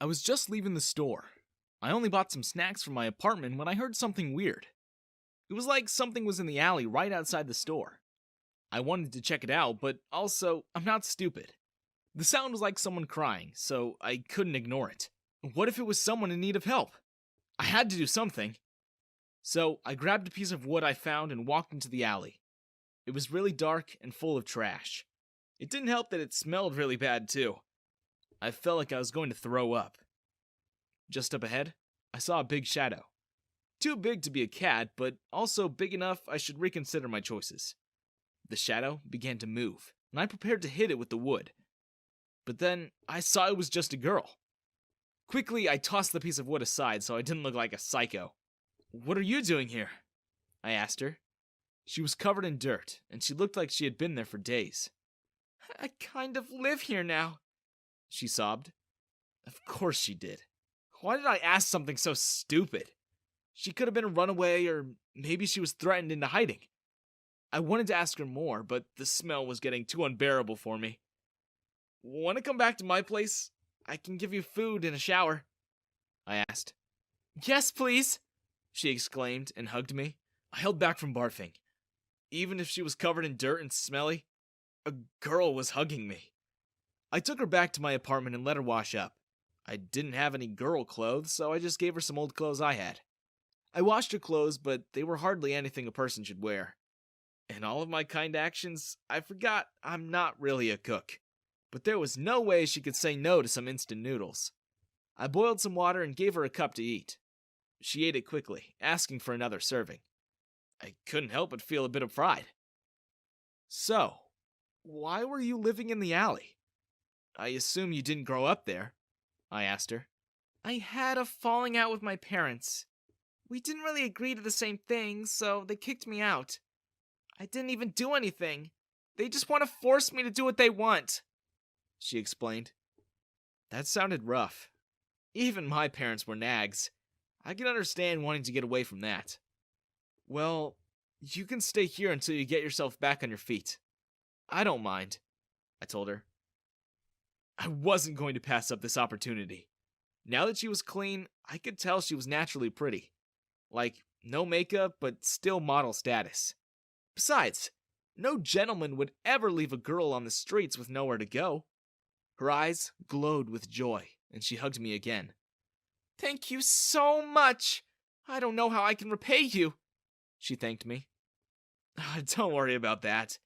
I was just leaving the store. I only bought some snacks from my apartment when I heard something weird. It was like something was in the alley right outside the store. I wanted to check it out, but also, I'm not stupid. The sound was like someone crying, so I couldn't ignore it. What if it was someone in need of help? I had to do something. So I grabbed a piece of wood I found and walked into the alley. It was really dark and full of trash. It didn't help that it smelled really bad too. I felt like I was going to throw up. Just up ahead, I saw a big shadow. Too big to be a cat, but also big enough I should reconsider my choices. The shadow began to move, and I prepared to hit it with the wood. But then I saw it was just a girl. Quickly, I tossed the piece of wood aside so I didn't look like a psycho. "What are you doing here?" I asked her. She was covered in dirt, and she looked like she had been there for days. "I kind of live here now," she sobbed. Of course she did. Why did I ask something so stupid? She could have been a runaway, or maybe she was threatened into hiding. I wanted to ask her more, but the smell was getting too unbearable for me. "Want to come back to my place? I can give you food and a shower," I asked. "Yes, please," she exclaimed and hugged me. I held back from barfing. Even if she was covered in dirt and smelly, a girl was hugging me. I took her back to my apartment and let her wash up. I didn't have any girl clothes, so I just gave her some old clothes I had. I washed her clothes, but they were hardly anything a person should wear. In all of my kind actions, I forgot I'm not really a cook. But there was no way she could say no to some instant noodles. I boiled some water and gave her a cup to eat. She ate it quickly, asking for another serving. I couldn't help but feel a bit of pride. "So, why were you living in the alley? I assume you didn't grow up there," I asked her. "I had a falling out with my parents. We didn't really agree to the same things, so they kicked me out. I didn't even do anything. They just want to force me to do what they want," she explained. That sounded rough. Even my parents were nags. I can understand wanting to get away from that. "Well, you can stay here until you get yourself back on your feet. I don't mind," I told her. I wasn't going to pass up this opportunity. Now that she was clean, I could tell she was naturally pretty. Like, no makeup, but still model status. Besides, no gentleman would ever leave a girl on the streets with nowhere to go. Her eyes glowed with joy, and she hugged me again. "Thank you so much. I don't know how I can repay you," she thanked me. "Don't worry about that.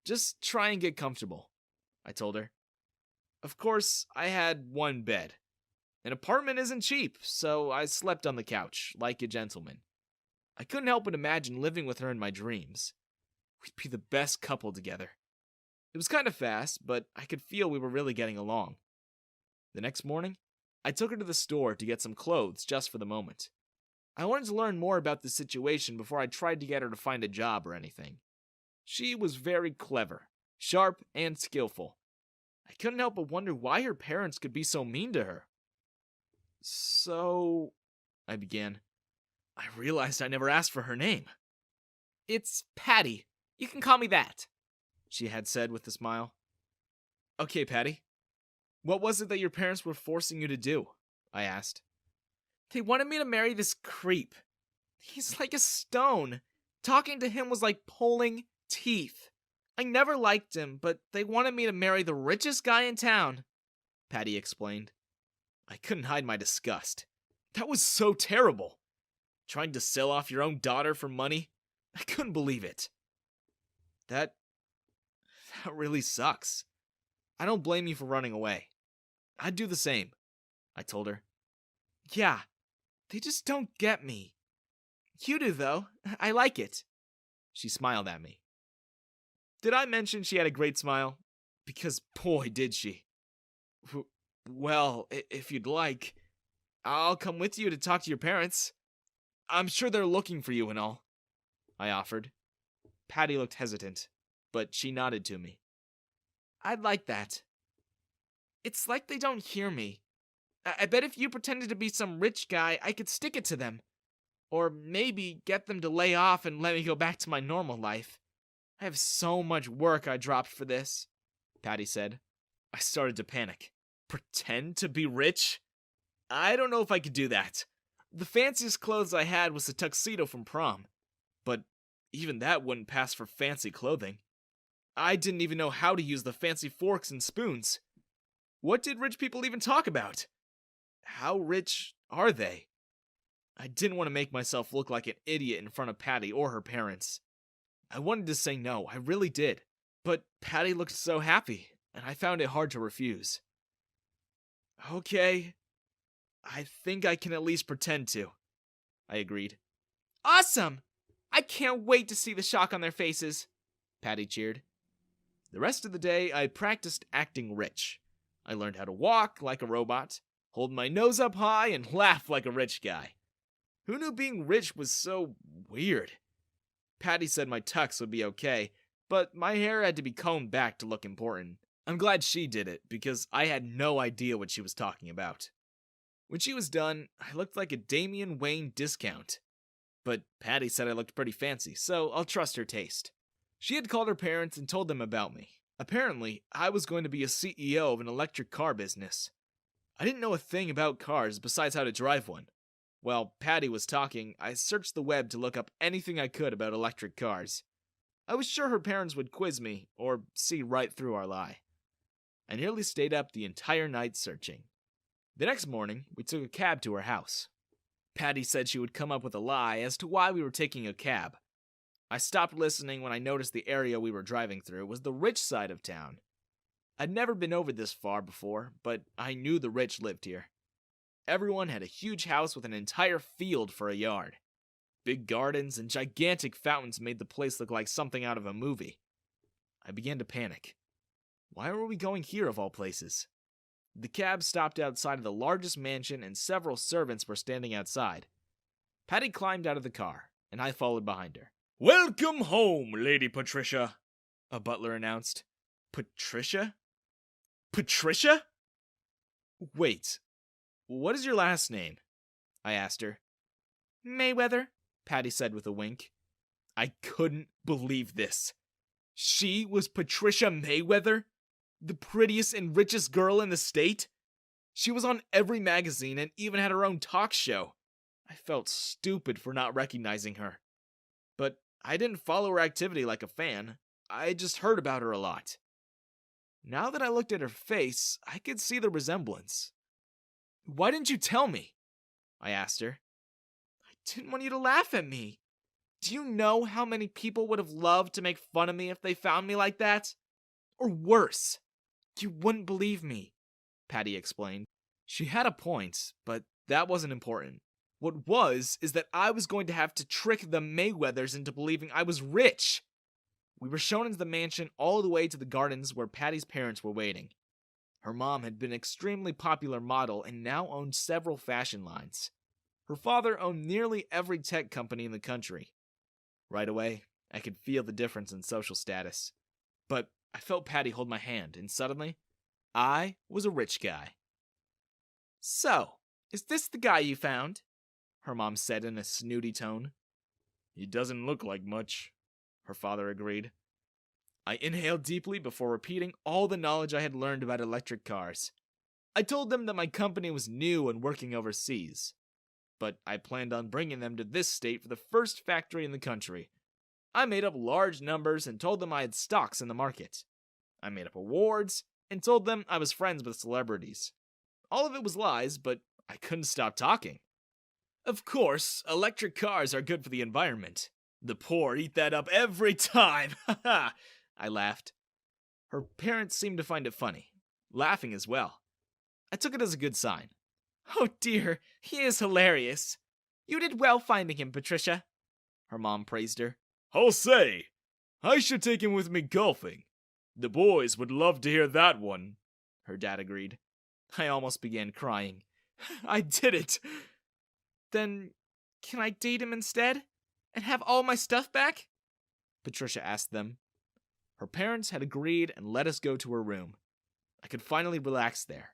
Just try and get comfortable," I told her. Of course, I had one bed. An apartment isn't cheap, so I slept on the couch, like a gentleman. I couldn't help but imagine living with her in my dreams. We'd be the best couple together. It was kind of fast, but I could feel we were really getting along. The next morning, I took her to the store to get some clothes just for the moment. I wanted to learn more about the situation before I tried to get her to find a job or anything. She was very clever, sharp, and skillful. I couldn't help but wonder why her parents could be so mean to her. "So," I began. I realized I never asked for her name. "It's Patty. You can call me that," she had said with a smile. "Okay, Patty. What was it that your parents were forcing you to do?" I asked. "They wanted me to marry this creep. He's like a stone. Talking to him was like pulling teeth. I never liked him, but they wanted me to marry the richest guy in town," Patty explained. I couldn't hide my disgust. That was so terrible. Trying to sell off your own daughter for money? I couldn't believe it. That really sucks. I don't blame you for running away. I'd do the same," I told her. "Yeah, they just don't get me. You do, though. I like it." She smiled at me. Did I mention she had a great smile? Because boy, did she. "Well, if you'd like, I'll come with you to talk to your parents. I'm sure they're looking for you and all," I offered. Patty looked hesitant, but she nodded to me. "I'd like that. It's like they don't hear me. I bet if you pretended to be some rich guy, I could stick it to them. Or maybe get them to lay off and let me go back to my normal life. I have so much work I dropped for this," Patty said. I started to panic. Pretend to be rich? I don't know if I could do that. The fanciest clothes I had was a tuxedo from prom, but even that wouldn't pass for fancy clothing. I didn't even know how to use the fancy forks and spoons. What did rich people even talk about? How rich are they? I didn't want to make myself look like an idiot in front of Patty or her parents. I wanted to say no, I really did. But Patty looked so happy, and I found it hard to refuse. Okay, I think I can at least pretend to, I agreed. Awesome! I can't wait to see the shock on their faces, Patty cheered. The rest of the day, I practiced acting rich. I learned how to walk like a robot, hold my nose up high, and laugh like a rich guy. Who knew being rich was so weird? Patty said my tux would be okay, but my hair had to be combed back to look important. I'm glad she did it, because I had no idea what she was talking about. When she was done, I looked like a Damian Wayne discount. But Patty said I looked pretty fancy, so I'll trust her taste. She had called her parents and told them about me. Apparently, I was going to be a CEO of an electric car business. I didn't know a thing about cars besides how to drive one. While Patty was talking, I searched the web to look up anything I could about electric cars. I was sure her parents would quiz me, or see right through our lie. I nearly stayed up the entire night searching. The next morning, we took a cab to her house. Patty said she would come up with a lie as to why we were taking a cab. I stopped listening when I noticed the area we were driving through was the rich side of town. I'd never been over this far before, but I knew the rich lived here. Everyone had a huge house with an entire field for a yard. Big gardens and gigantic fountains made the place look like something out of a movie. I began to panic. Why were we going here of all places? The cab stopped outside of the largest mansion and several servants were standing outside. Patty climbed out of the car, and I followed behind her. "Welcome home, Lady Patricia," a butler announced. Patricia? Patricia? Wait, what is your last name? I asked her. Mayweather, Patty said with a wink. I couldn't believe this. She was Patricia Mayweather? The prettiest and richest girl in the state? She was on every magazine and even had her own talk show. I felt stupid for not recognizing her. But I didn't follow her activity like a fan. I just heard about her a lot. Now that I looked at her face, I could see the resemblance. Why didn't you tell me? I asked her. I didn't want you to laugh at me. Do you know how many people would have loved to make fun of me if they found me like that? Or worse. You wouldn't believe me, Patty explained. She had a point, but that wasn't important. What was is that I was going to have to trick the Mayweathers into believing I was rich. We were shown into the mansion all the way to the gardens where Patty's parents were waiting. Her mom had been an extremely popular model and now owned several fashion lines. Her father owned nearly every tech company in the country. Right away, I could feel the difference in social status. But I felt Patty hold my hand, and suddenly, I was a rich guy. So, is this the guy you found? Her mom said in a snooty tone. He doesn't look like much, her father agreed. I inhaled deeply before repeating all the knowledge I had learned about electric cars. I told them that my company was new and working overseas, but I planned on bringing them to this state for the first factory in the country. I made up large numbers and told them I had stocks in the market. I made up awards and told them I was friends with celebrities. All of it was lies, but I couldn't stop talking. Of course, electric cars are good for the environment. The poor eat that up every time, haha, I laughed. Her parents seemed to find it funny, laughing as well. I took it as a good sign. Oh dear, he is hilarious. You did well finding him, Patricia. Her mom praised her. I'll say, I should take him with me golfing. The boys would love to hear that one, her dad agreed. I almost began crying. I did it. Then, can I date him instead? And have all my stuff back? Patricia asked them. Her parents had agreed and let us go to her room. I could finally relax there.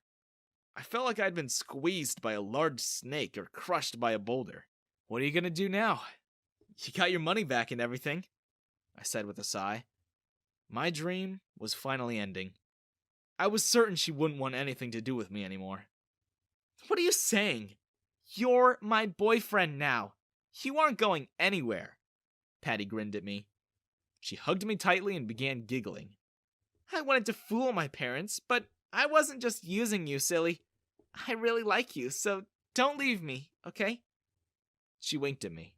I felt like I'd been squeezed by a large snake or crushed by a boulder. What are you gonna do now? You got your money back and everything, I said with a sigh. My dream was finally ending. I was certain she wouldn't want anything to do with me anymore. What are you saying? You're my boyfriend now. You aren't going anywhere. Patty grinned at me. She hugged me tightly and began giggling. I wanted to fool my parents, but I wasn't just using you, silly. I really like you, so don't leave me, okay? She winked at me.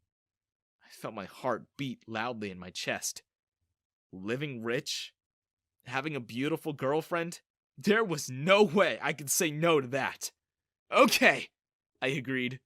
I felt my heart beat loudly in my chest. Living rich? Having a beautiful girlfriend? There was no way I could say no to that. Okay, I agreed.